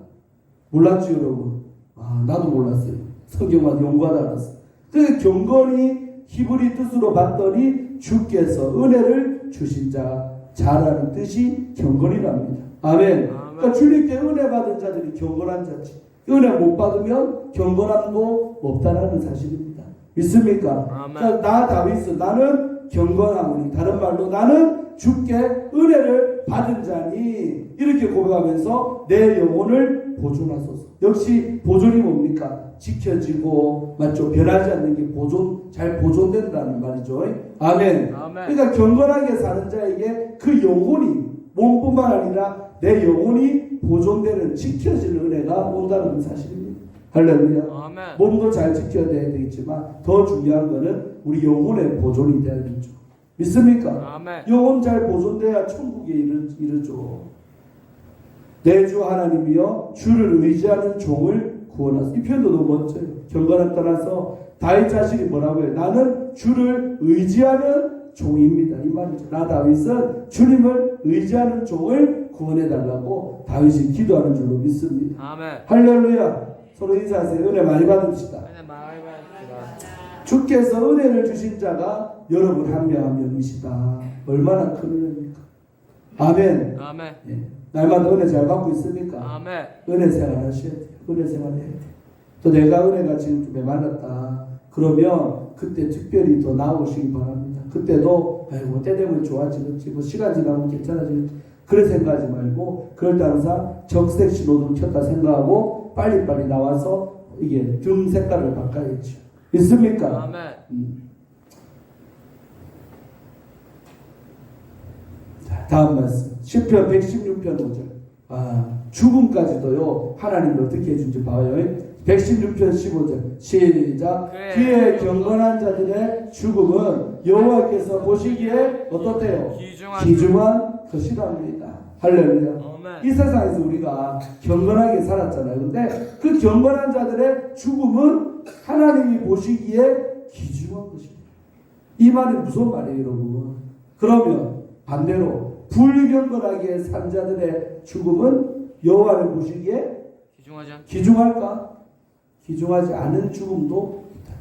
Speaker 2: 몰랐지 여러분? 나도 몰랐어요. 성경만 연구하다 알았어. 그 경건이 히브리 뜻으로 봤더니 주께서 은혜를 주신 자 자라는 뜻이 경건이랍니다. 아멘. 그러니까 주님께 은혜 받은 자들이 경건한 자지. 은혜 못 받으면 경건함도 없다라는 사실입니다. 믿습니까? 그러니까 나 다윗은 나는 경건하오니, 다른 말로 나는 주께 은혜를 받은 자니, 이렇게 고백하면서 내 영혼을 보존하소서. 역시 보존이 뭡니까? 지켜지고, 맞죠? 변하지 않는 게 잘 보존된다는 말이죠. 아멘. 그러니까 경건하게 사는 자에게 그 영혼이, 몸뿐만 아니라 내 영혼이 보존되는, 지켜지는 은혜가 온다는 사실입니다. 할렐루야. 몸도 잘 지켜야 되겠지만 더 중요한 거는 우리 영혼의 보존이 되어야 되죠. 믿습니까? 영혼 잘 보존돼야 천국에 이르죠. 내 주 하나님이여 주를 의지하는 종을 구원하소서. 이 표현도 너무 멋져요. 경건을 떠나서 다윗 자신이 뭐라고 해요? 나는 주를 의지하는 종입니다. 이 말이죠. 나 다윗은 주님을 의지하는 종을 구원해달라고 다윗이 기도하는 줄로 믿습니다. 할렐루야. 서로 인사하세요. 은혜 많이 받읍시다. 주께서 은혜를 주신 자가 여러분 한 명 한 명이시다. 얼마나 큰 은혜입니까? 아멘. 네. 날마다 은혜 잘 받고 있습니까? 은혜 생활 하셔야 돼요. 은혜 생활 해야 돼요. 또 내가 은혜가 지금 좀 메말랐다. 그러면 그때 특별히 더 나오시기 바랍니다. 그때도 아이고 때 되면 좋아지겠지, 뭐 시간 지나면 괜찮아지겠지, 그래 생각하지 말고, 그럴 때 항상 적색 신호등 켰다 생각하고 빨리빨리 나와서 이게 등 색깔을 바꿔야죠. 있습니까? 자, 다음 말씀 시편 116편 5절. 죽음까지도요 하나님이 어떻게 해준지 봐요. 116편 15절 시작. 그의 경건한 자들의 죽음은 여호와께서 보시기에 어떻대요? 귀중한 것이랍니다. 할렐루야. 이 세상에서 우리가 경건하게 살았잖아요. 근데 그 경건한 자들의 죽음은 하나님이 보시기에 귀중한 것입니다. 이 말이 무슨 말이에요, 여러분? 그러면 반대로 불경건하게 산 자들의 죽음은 여호와를 보시기에 귀중할까? 귀중하지 않은 죽음도 있다.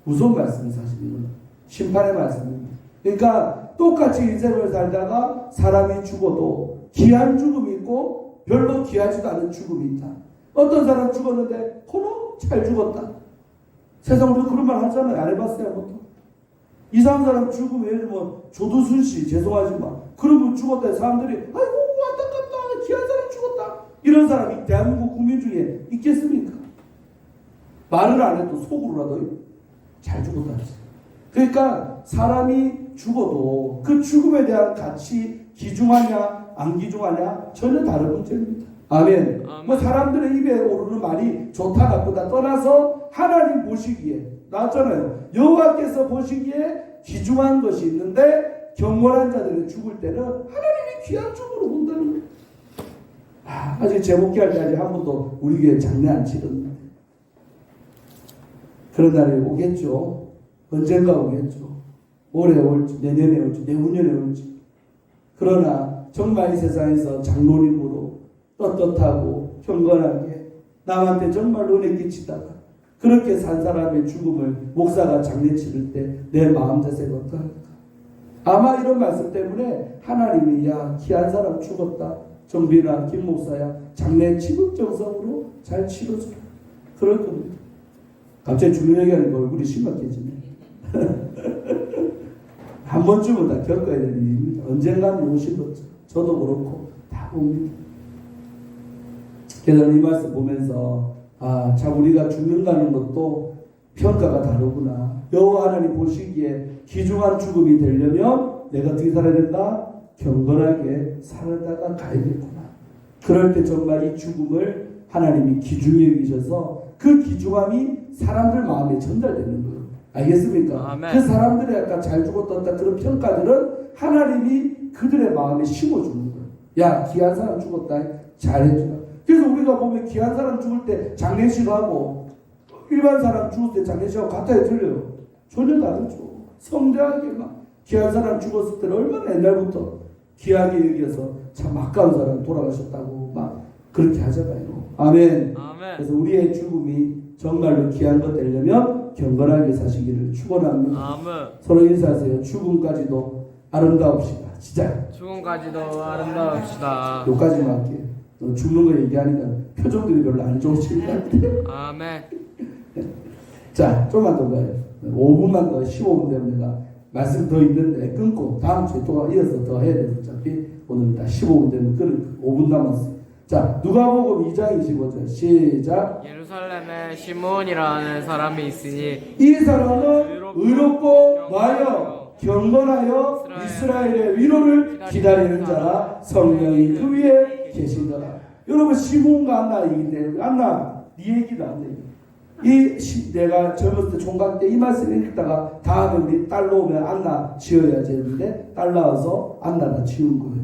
Speaker 2: 무슨 말씀이 사실은 심판의 말씀입니다. 그러니까 똑같이 인생을 살다가 사람이 죽어도 귀한 죽음이 있고 별로 귀하지도 않은 죽음이 있다. 어떤 사람 죽었는데 호로 잘 죽었다. 세상으로 그런 말 하잖아요. 안 해봤어요, 보통. 이상한 사람 죽으면 예를 들면 조두순 씨, 죄송하지만 그러면 죽었다. 사람들이 아이고 안타깝다, 귀한 사람 죽었다. 이런 사람이 대한민국 국민 중에 있겠습니까? 말을 안 해도 속으로라도 잘 죽었다. 그러니까 사람이 죽어도 그 죽음에 대한 가치 귀중하냐 안 귀중하냐 전혀 다른 문제입니다. 아멘. 뭐 사람들의 입에 오르는 말이 좋다 나쁘다 떠나서 하나님 보시기에, 나왔잖아요. 여호와께서 보시기에 귀중한 것이 있는데 경건한 자들이 죽을 때는 하나님이 귀한 죽음으로 본다는 거예요. 아직 제목기할 때 아직 한 번도 우리 교회 장례 안 치렀는데 그런 날이 오겠죠. 언젠가 오겠죠. 올해 올지 내년에 올지 내후년에 올지. 그러나 정말 이 세상에서 장로님으로 떳떳하고 경건하게 남한테 정말 은혜 끼치다가 그렇게 산 사람의 죽음을 목사가 장례 치를 때 내 마음 자세가 어떠할까? 아마 이런 말씀 때문에 하나님이 야 귀한 사람 죽었다, 정빈아 김 목사야 장례 지극정성으로 잘 치러줘라 그럴 겁니다. 갑자기 죽는 얘기하니까 얼굴이 심각해지네. 한 번쯤은 다 겪어야 될 일입니다. 언젠가는 오실 거죠. 저도 그렇고 다 옵니다. 그래서 이 말씀 보면서 참 우리가 죽는다는 것도 평가가 다르구나. 여호와 하나님 보시기에 귀중한 죽음이 되려면 내가 어떻게 살아야 된다? 경건하게 살다가 가야겠구나. 그럴 때 정말 이 죽음을 하나님이 귀중히 여기셔서 그 귀중함이 사람들 마음에 전달되는 거예요. 알겠습니까?
Speaker 1: 아멘.
Speaker 2: 그 사람들의 아까 잘 죽었다 그런 평가들은 하나님이 그들의 마음에 심어주는 거예요. 야 귀한 사람 죽었다 잘해주라. 그래서 우리가 보면 귀한 사람 죽을 때 장례식하고 일반 사람 죽을 때 장례식하고 같아요, 틀려요? 전혀 다르죠. 성대하게 막 귀한 사람 죽었을 때는 얼마나 옛날부터 귀하게 여겨서 참 아까운 사람 돌아가셨다고 막 그렇게 하잖아요. 아멘.
Speaker 1: 아멘.
Speaker 2: 그래서 우리의 죽음이 정말로 귀한 것 되려면 경건하게 사시기를 축원합니다.
Speaker 1: 아멘.
Speaker 2: 서로 인사하세요. 죽음까지도 아름다웁시다. 시작.
Speaker 1: 죽음까지도 아름다웁시다.
Speaker 2: 여기까지만 할게요. 죽는 거 얘기하니까 표정들이 별로 안 좋으신 것 같아요.
Speaker 1: 아멘.
Speaker 2: 자, 좀만 더 가요. 5분만 더, 15분 되면 내가 말씀 더 있는데 끊고 다음 주에 또 이어서 더 해야 돼서 어차피 오늘 다 15분 되면 끊을 5분 남았어요. 자, 누가복음 2장 25절 시작.
Speaker 1: 예루살렘에 시므온이라는 사람이 있으니
Speaker 2: 이 사람은 의롭고 마여 경건하여 이스라엘의 위로를 기다리는 자라 성령이 그 위에 계시더라. 여러분 시므온과 안나 얘기인데 안나 네 얘기도 안 돼. 내가 젊었을 때 총각 때 이 말씀 읽다가 다음에 우리 딸 놓으면 안나 지어야지 했는데 딸 낳아서 안나다 지은 거예요.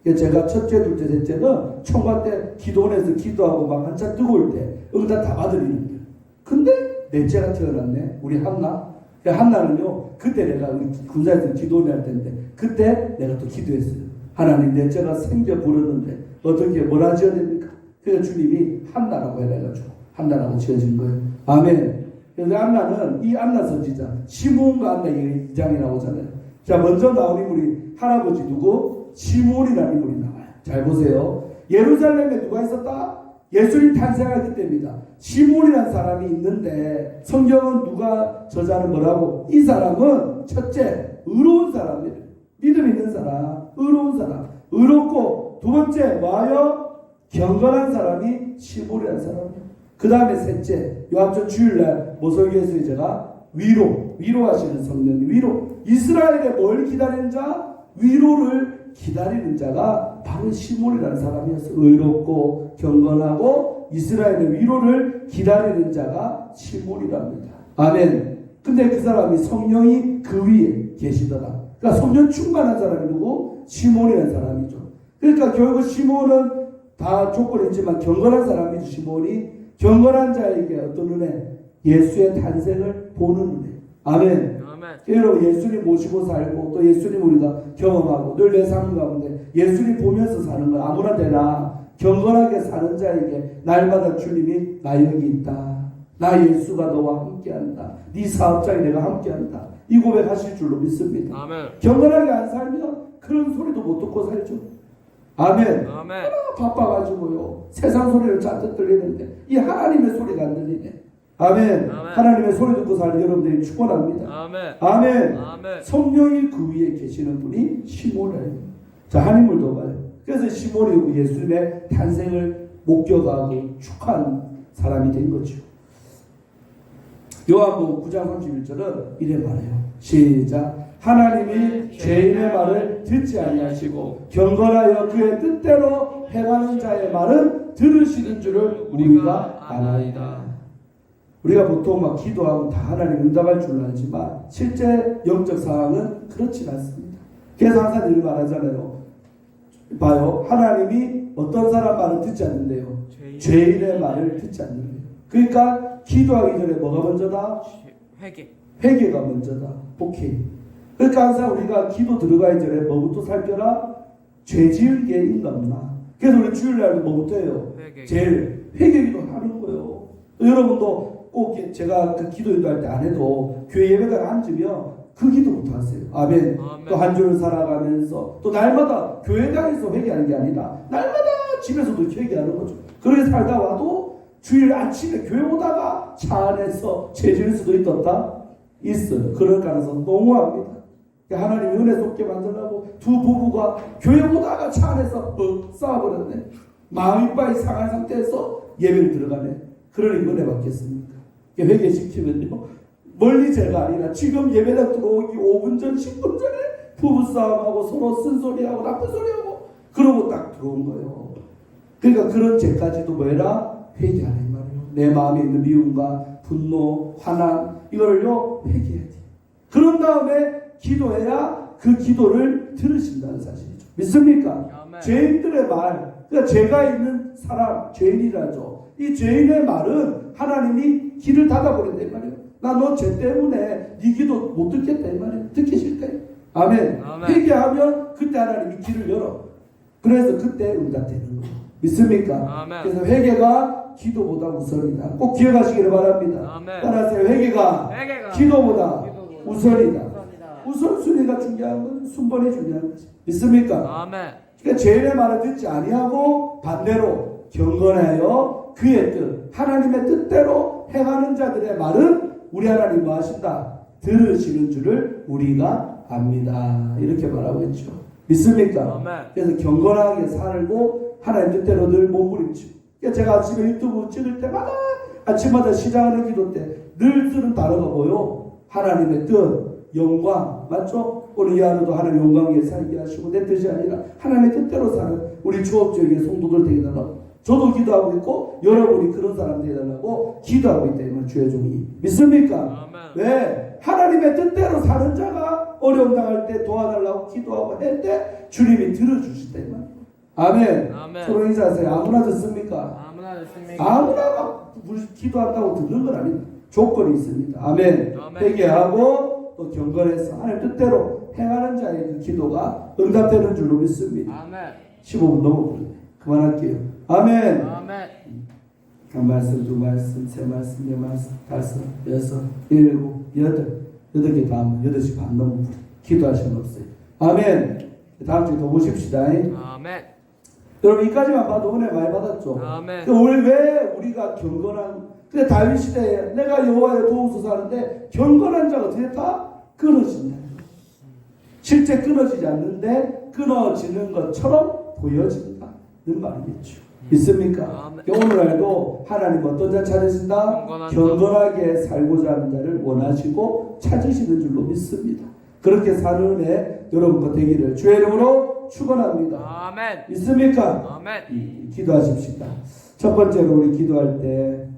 Speaker 2: 그래서 제가 첫째, 둘째, 셋째는 총각 때 기도원에서 기도하고 막 한참 뜨거울 때 응답 다 받으리는 거예요. 근데 넷째가 태어났네. 우리 한나. 한나는요 그때 내가 우리 군사에서 기도원에 할 때인데 그때 내가 또 기도했어요. 하나님 넷째가 생겨 부르는데 어떻게 뭐라 지어야 됩니까? 그래서 주님이 한나라고 해가지고 한나라고 지어진 거예요. 아멘. 그래서 안나는 이 안나 선지자 시므온과 안나 2장이 나오잖아요. 자 먼저 나온 인물이 할아버지 누구? 시므온이라는 인물이 나와요. 잘 보세요. 예루살렘에 누가 있었다? 예수님 탄생할 그때입니다. 시므온이라는 사람이 있는데 성경은 누가 저자는 뭐라고? 이 사람은 첫째 의로운 사람이에요. 믿음 있는 사람, 의로운 사람, 의롭고 두 번째 와여 경건한 사람이 시므온이라는 사람이에요. 그 다음에 셋째 요한전 주일날 모설교에서 제가 위로하시는 성령 위로 이스라엘에 뭘 기다리는 자? 위로를 기다리는 자가 바로 시므온이라는 사람이었어요. 의롭고 경건하고 이스라엘의 위로를 기다리는 자가 시므온이랍니다. 아멘. 근데 그 사람이 성령이 그 위에 계시더라. 그러니까 성령 충만한 사람이 누구? 시므온이라는 사람이죠. 그러니까 결국 시므온은 다 조건이 있지만 경건한 사람이죠. 시므온이 경건한 자에게 어떤 은혜? 예수의 탄생을 보는 은혜. 아멘. 여러분 예수님 모시고 살고 또 예수님 우리가 경험하고 늘 내 삶 가운데 예수님 보면서 사는 거 아무나 되나 경건하게 사는 자에게 날마다 주님이 나 여기 있다. 나 예수가 너와 함께한다. 네 사업장에 내가 함께한다. 이 고백하실 줄로 믿습니다.
Speaker 1: 아멘.
Speaker 2: 경건하게 안 살면 그런 소리도 못 듣고 살죠. 아멘.
Speaker 1: 아멘.
Speaker 2: 바빠가지고요. 세상 소리를 잔뜩 들리는데 이 하나님의 소리가 안 들리네. 아멘. 하나님의 소리 듣고 사는 여러분들이 축원합니다.
Speaker 1: 아멘.
Speaker 2: 아멘.
Speaker 1: 아멘.
Speaker 2: 성령이 그 위에 계시는 분이 시몬이에요. 자, 한 인물 더 봐요. 그래서 시몬이 예수님의 탄생을 목격하고 축하한 사람이 된 거죠. 요한복음 9장 31절은 이래 말해요. 시작. 하나님이 죄인의 말을 듣지 아니하시고 경건하여 그의 뜻대로 행하는 자의 말은 들으시는 줄을 우리가 아나이다. 우리가 보통 막 기도하면 다 하나님 응답할 줄 알지만 실제 영적 상황은 그렇지 않습니다. 그래서 항상 이렇게 말하잖아요. 봐요. 하나님이 어떤 사람 말을 듣지 않는데요. 죄인의 말을 듣지 않는데요. 그러니까 기도하기 전에 뭐가 먼저다? 회개가 먼저다. 오케이. 그러니까 항상 우리가 기도 들어가기 전에 뭐부터 살펴라? 죄 지을 게 있나 없나. 그래서 우리 주일날도 뭐부터 해요? 제일 회개기도 하는 거예요. 여러분도 꼭 제가 그 기도 인도할 때 안 해도 교회 예배가 앉으면 그 기도부터 하세요. 아멘. 또 한 주를 살아가면서 또 날마다 교회당에서 회개하는 게 아니라 날마다 집에서도 회개하는 거죠. 그렇게 살다 와도 주일 아침에 교회 오다가 차 안에서 죄 지을 수도 있어요. 그럴 가능성 농후합니다. 하나님 은혜 속게 만들라고 두 부부가 교회 오다가 차 안에서 싸워버렸네. 마음이 빨리 상한 상태에서 예배를 들어가네. 그러니 은혜 받겠습니까? 회개시키면요. 멀리 제가 아니라 지금 예배당 들어오기 5분 전 10분 전에 부부싸움하고 서로 쓴소리하고 나쁜 소리하고 그러고 딱 들어온 거예요. 그러니까 그런 죄까지도 뭐해라? 회개하는 말이에요. 내 마음에 있는 미움과 분노, 화난 이거를요 회개해야 돼. 그런 다음에 기도해야 그 기도를 들으신다는 사실이죠. 믿습니까? 아멘. 죄인들의 말, 그러니까 죄가 있는 사람, 죄인이라죠. 이 죄인의 말은 하나님이 길을 닫아버린단 말이에요. 나 너 죄 때문에 네 기도 못 듣겠다 이 말이에요. 듣기 싫대. 아멘. 회개하면 그때 하나님이 길을 열어. 그래서 그때 응답되는 거예요. 믿습니까?
Speaker 1: 아멘.
Speaker 2: 그래서 회개가 기도보다 우선이다. 꼭 기억하시기를 바랍니다.
Speaker 1: 아멘.
Speaker 2: 따라하세요. 회개가 기도보다 우선이다.
Speaker 1: 우선이다.
Speaker 2: 우선순위가 중요한 건 순번이 중요한 거지. 믿습니까?
Speaker 1: 아멘.
Speaker 2: 그러니까 죄인의 말을 듣지 아니하고 반대로 경건하여 그의 뜻, 하나님의 뜻대로 행하는 자들의 말은 우리 하나님 뭐 하신다? 들으시는 줄을 우리가 압니다. 이렇게 말하고 있죠. 믿습니까?
Speaker 1: 아멘.
Speaker 2: 그래서 경건하게 살고 하나님 뜻대로 늘 몸부림치고. 그러니까 제가 아침에 유튜브 찍을 때마다 아침마다 시작하는 기도 때 늘 쓰는 단어가 뭐요? 하나님의 뜻, 영광. 맞죠? 오늘 이 하루도 하나님 영광 위에 살게 하시고 내 뜻이 아니라 하나님의 뜻대로 사는 우리 주업주에게 성도들 되게 달라고 저도 기도하고 있고 여러분이 그런 사람 되게 달라고 기도하고 있다면 주의 종이 믿습니까?
Speaker 1: 아멘.
Speaker 2: 왜? 하나님의 뜻대로 사는 자가 어려움 당할 때 도와달라고 기도하고 할 때 주님이 들어주실 때만. 아멘.
Speaker 1: 아멘.
Speaker 2: 서로 인사하세요. 아무나 듣습니까?
Speaker 1: 아무나 됐습니까?
Speaker 2: 아무나 막 기도한다고 듣는 건 아닙니다. 조건이 있습니다. 아멘.
Speaker 1: 아멘.
Speaker 2: 회개하고 또 경건해서 하나님 뜻대로 행하는 자의 그 기도가 응답되는 줄로 믿습니다.
Speaker 1: 아멘.
Speaker 2: 15분 넘어버렸네. 그만할게요. 아멘.
Speaker 1: 아멘.
Speaker 2: 한 말씀, 두 말씀, 세 말씀, 네 말씀, 다섯, 여섯, 일곱, 여덟 개 다 하면 8시 반 넘어버려. 기도할 시간 없어요. 아멘. 다음 주에 더 보십시다.
Speaker 1: 아멘.
Speaker 2: 여러분 이까지만 봐도 은혜 많이 받았죠.
Speaker 1: 아멘.
Speaker 2: 오늘 왜 우리가 경건한 근데 다윗 시대에 내가 여호와의 도우소서 하는데 경건한 자가 어떻게 다 끊어진다. 실제 끊어지지 않는데 끊어지는 것처럼 보여진다는 말이겠죠. 믿습니까? 오늘날도 하나님 어떤 자 찾으신다? 경건하게 살고자 하는 자를 원하시고 찾으시는 줄로 믿습니다. 그렇게 사는 은혜 여러분과 되기를 주의 이름으로 축원합니다.
Speaker 1: 아멘.
Speaker 2: 믿습니까?
Speaker 1: 아멘.
Speaker 2: 기도하십시다. 첫 번째로 우리 기도할 때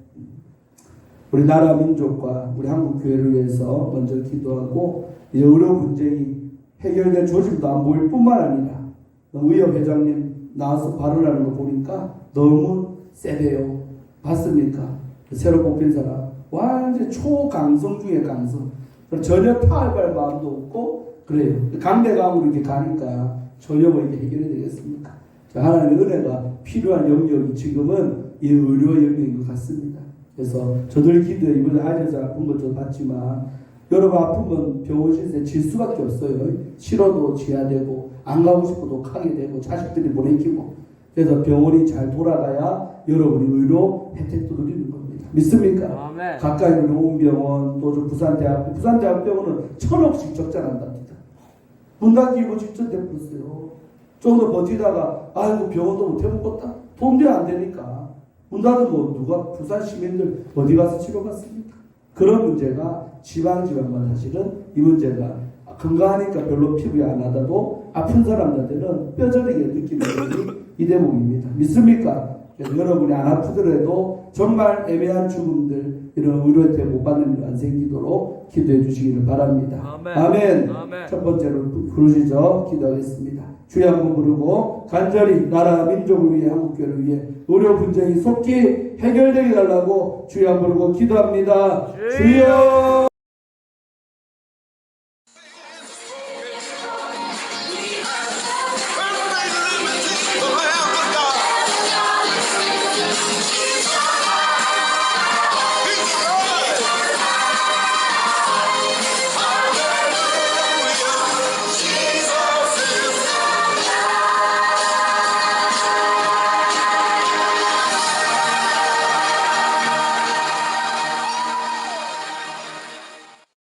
Speaker 2: 우리 나라 민족과 우리 한국 교회를 위해서 먼저 기도하고 의료 분쟁이 해결될 조짐도 안 보일 뿐만 아니라 의협 회장님 나와서 발언하는 거 보니까 너무 세대요. 봤습니까? 새로 뽑힌 사람 완전 초강성 중에 강성. 전혀 파악할 마음도 없고 그래요. 강대강으로 이렇게 가니까 전혀 뭐 이렇게 해결이 되겠습니까? 하나님의 은혜가 필요한 영역이 지금은 이 의료 영역인 것 같습니다. 그래서 저들 기도에 이번에 아이에서 아픈 것도 봤지만 여러분 아프면 병원실에 질 수밖에 없어요. 싫어도 지야 되고 안 가고 싶어도 가게 되고 자식들이 보내기고 그래서 병원이 잘 돌아가야 여러분이 의료 혜택도 누리는 겁니다. 믿습니까?
Speaker 1: 아멘.
Speaker 2: 가까이 있는 오은병원 또 부산대학병원은 1,000억씩 적자난답니다. 문 닫기로 직전 돼버렸어요. 좀 더 버티다가 아이고 병원도 못 해먹었다. 돈도 안 되니까 문 닫으면 누가 부산 시민들 어디 가서 치료받습니까? 그런 문제가 지방마다 사실은 이 문제가 건강하니까 별로 피부에 안 하다도 아픈 사람들한테는 뼈저리게 느끼는 것이 이 대목입니다. 믿습니까? 그래서 여러분이 안 아프더라도 정말 애매한 죽음들 이런 의료 혜택 못 받는 일 안 생기도록 기도해 주시기를 바랍니다.
Speaker 1: 아멘.
Speaker 2: 아멘.
Speaker 1: 아멘.
Speaker 2: 첫 번째로 부르시죠. 기도하겠습니다. 주여 한번 부르고 간절히 나라 민족을 위해 한국교회를 위해 의료 분쟁이 속히 해결되게 달라고 주여 한번 부르고 기도합니다. 주여